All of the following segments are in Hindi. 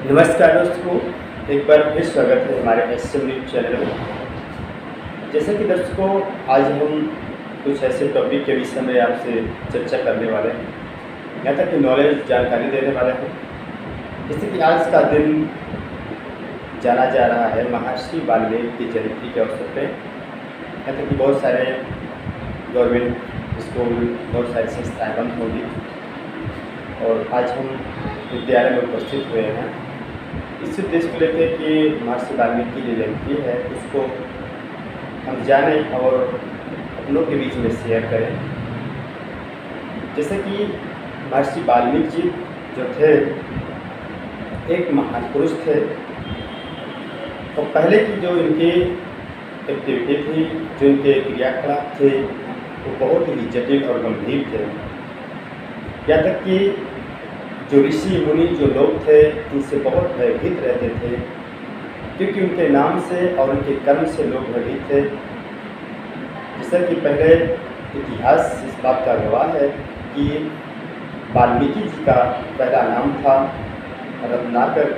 नमस्कार दोस्तों, एक बार फिर स्वागत है हमारे एसएम न्यूज़ चैनल में। जैसे कि दोस्तों, आज हम कुछ ऐसे टॉपिक के विषय में आपसे चर्चा करने वाले हैं, यहाँ तक कि नॉलेज जानकारी देने वाले हैं। जैसे कि आज का दिन जाना जा रहा है महर्षि वाल्मीकि की जयंती के अवसर पे। यहाँ तक कि बहुत सारे गवर्नमेंट स्कूल, बहुत सारी संस्थाएँ बंद होंगी और आज हम विद्यालय में उपस्थित हुए हैं इस उद्देश्य को लेकर कि महर्षि वाल्मीकि की जो जयंती है उसको हम जानें और अपनों के बीच में शेयर करें। जैसे कि महर्षि वाल्मीकि जी जो थे एक महान पुरुष थे और पहले की जो इनकी एक्टिविटी थी, जो इनके क्रियाकलाप थे वो बहुत ही जटिल और गंभीर थे। यहाँ तक कि जो ऋषि मुनि जो लोग थे इनसे बहुत भयभीत रहते थे, क्योंकि उनके नाम से और उनके कर्म से लोग भयभीत थे। जैसा कि पहले इतिहास इस बात का गवाह है कि वाल्मीकि जी का पहला नाम था रत्नाकर।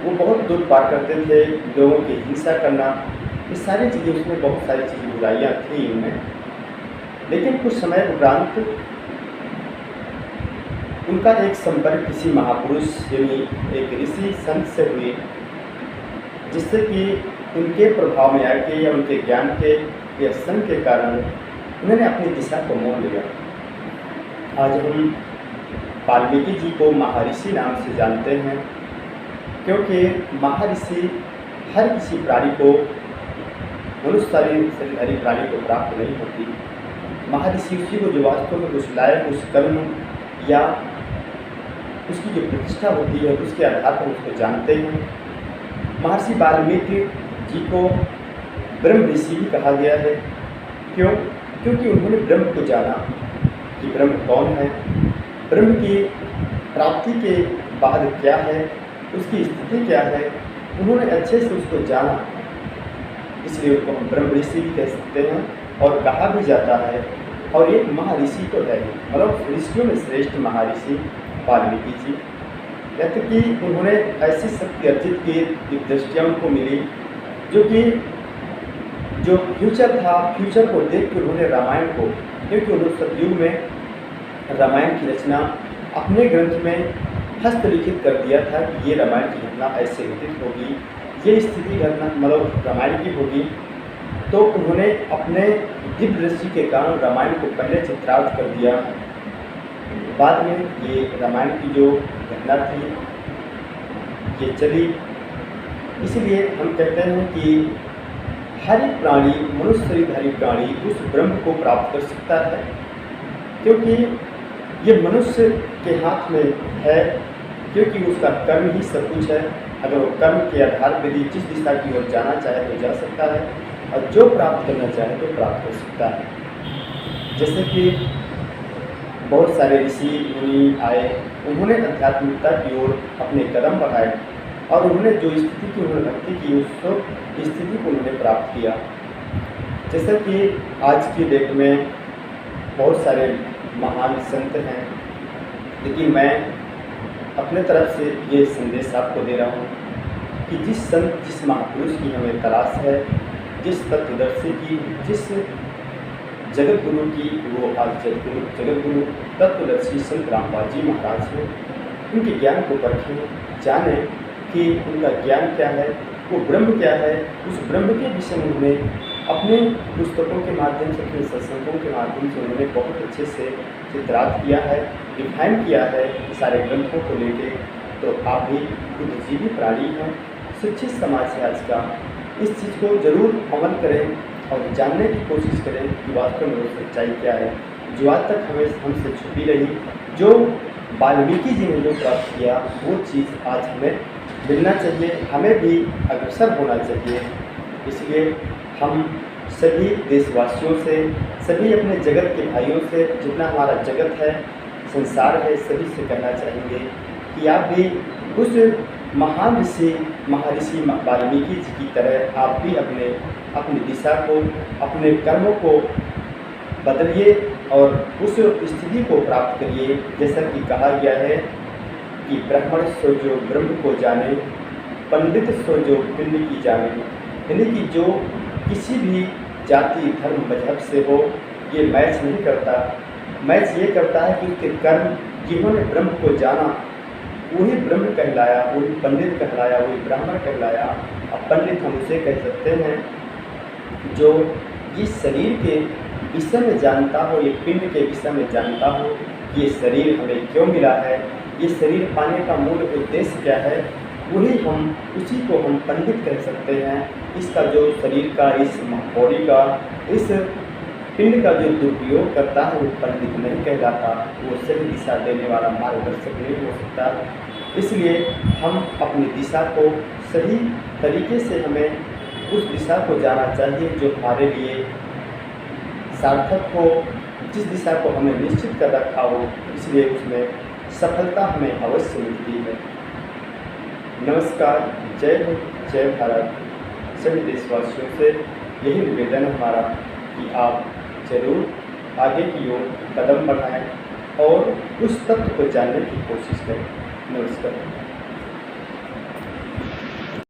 वो बहुत दूर पार करते थे, लोगों की हिंसा करना, ये सारी चीज़ें, उसमें बहुत सारी चीज़ें बुराइयाँ थी इनमें। लेकिन कुछ समय उपरांत उनका एक संपर्क किसी महापुरुष यानी एक ऋषि संत से हुई, जिससे कि उनके प्रभाव में आके या उनके ज्ञान के या संग के कारण उन्होंने अपनी दिशा को मोड़ लिया। आज हम वाल्मीकि जी को महर्षि नाम से जानते हैं, क्योंकि महर्षि हर किसी प्राणी को, मनुष्य शरीरधारी प्राणी को प्राप्त नहीं होती। महर्षि उसी को जो वास्तव में कुछ लायक उस कर्म या उसकी जो प्रतिष्ठा होती है उसके आधार पर उसको जानते हैं। महर्षि वाल्मीकि जी को ब्रह्म ऋषि भी कहा गया है। क्यों? क्योंकि उन्होंने ब्रह्म को जाना कि ब्रह्म कौन है, ब्रह्म की प्राप्ति के बाद क्या है, उसकी स्थिति क्या है, उन्होंने अच्छे से उसको जाना, इसलिए उनको हम ब्रह्म ऋषि भी कह सकते हैं और कहा भी जाता है। और एक महर्षि तो है, मतलब ऋषियों में श्रेष्ठ महर्षि वाल्मीकि जी। कहते कि उन्होंने ऐसी शक्ति अर्जित की दिव्यदृष्टियाँ उनको मिली, जो कि जो फ्यूचर था, फ्यूचर को देख के उन्होंने रामायण को, क्योंकि उन्होंने सतयुग में रामायण की रचना अपने ग्रंथ में हस्तलिखित कर दिया था कि ये रामायण की घटना ऐसे घटित होगी, ये स्थिति घटना मतलब रामायण की होगी। तो उन्होंने अपने दिव्य दृष्टि के कारण रामायण को पहले चित्रार्थ कर दिया। बाद में ये रामायण की जो घटना थी ये चली। इसलिए हम कहते हैं कि हर एक प्राणी, मनुष्य शरीरधारी प्राणी उस ब्रह्म को प्राप्त कर सकता है, क्योंकि ये मनुष्य के हाथ में है, क्योंकि उसका कर्म ही सब कुछ है। अगर वो कर्म के आधार पर जिस दिशा की ओर जाना चाहे तो जा सकता है और जो प्राप्त करना चाहे तो प्राप्त कर सकता है। जैसे कि बहुत सारे ऋषि मुनि आए, उन्होंने आध्यात्मिकता की ओर अपने कदम बढ़ाए और उन्होंने जो स्थिति की उन्होंने भक्ति की उस स्थिति को उन्होंने प्राप्त किया। जैसे कि आज की डेट में बहुत सारे महान संत हैं, लेकिन मैं अपने तरफ से ये संदेश आपको दे रहा हूँ कि जिस संत, जिस महापुरुष की हमें तलाश है, जिस तत्वदर्शी की, जिस जगत गुरु की, वो आज जगत गुरु तत्वदर्शी संत रामपाल जी महाराज हैं। उनके ज्ञान को परखें, जानें कि उनका ज्ञान क्या है, वो ब्रह्म क्या है। उस ब्रह्म के विषय में उन्होंने अपने पुस्तकों के माध्यम से, अपने सत्संगों के माध्यम से उन्होंने बहुत अच्छे से चित्रार्थ किया है, डिफाइन किया है सारे ग्रंथों को लेके। तो आप भी बुद्धिजीवी प्राणी हैं, शिक्षित समाज है आज का, इस चीज़ को ज़रूर अमल करें और जानने की कोशिश करें कि वास्तव में वो सच्चाई क्या है, जो आज तक हमें हमसे छुपी रही। जो वाल्मीकि जी ने जो प्राप्त किया वो चीज़ आज हमें मिलना चाहिए, हमें भी अग्रसर होना चाहिए। इसलिए हम सभी देशवासियों से, सभी अपने जगत के भाइयों से, जितना हमारा जगत है, संसार है, सभी से कहना चाहेंगे कि आप भी उस महान ऋषि महर्षि वाल्मीकि जी की तरह आप भी अपनी दिशा को, अपने कर्मों को बदलिए और उस स्थिति को प्राप्त करिए। जैसा कि कहा गया है कि ब्राह्मण सो जो ब्रह्म को जाने, पंडित सो जो पिंड की जाने। यानी कि जो किसी भी जाति धर्म मजहब से हो, ये मैच नहीं करता। मैच ये करता है कि उसके कर्म, जिन्होंने ब्रह्म को जाना वही ब्रह्म कहलाया, वही पंडित कहलाया, वही ब्राह्मण कहलाया। अब पंडित हम उसे कह सकते हैं जो इस शरीर के विषय में जानता हो, ये पिंड के विषय में जानता हो कि ये शरीर हमें क्यों मिला है, ये शरीर पाने का मूल उद्देश्य क्या है, वही हम उसी को हम पंडित कह सकते हैं। इसका जो शरीर का, इस बॉडी का, इस पिंड का जो दुरुपयोग करता है वो पंडित नहीं कहलाता, वो सही दिशा देने वाला मार्गदर्शक नहीं हो सकता। इसलिए हम अपनी दिशा को सही तरीके से हमें उस दिशा को जाना चाहिए जो हमारे लिए सार्थक हो, जिस दिशा को हमें निश्चित कर रखा हो, इसलिए उसमें सफलता हमें अवश्य मिलती है। नमस्कार, जय हिंद, जय भारत। सभी देशवासियों से यही निवेदन है हमारा कि आप जरूर आगे की ओर कदम बढ़ाएं और उस तत्व को जानने की कोशिश करें। नमस्कार।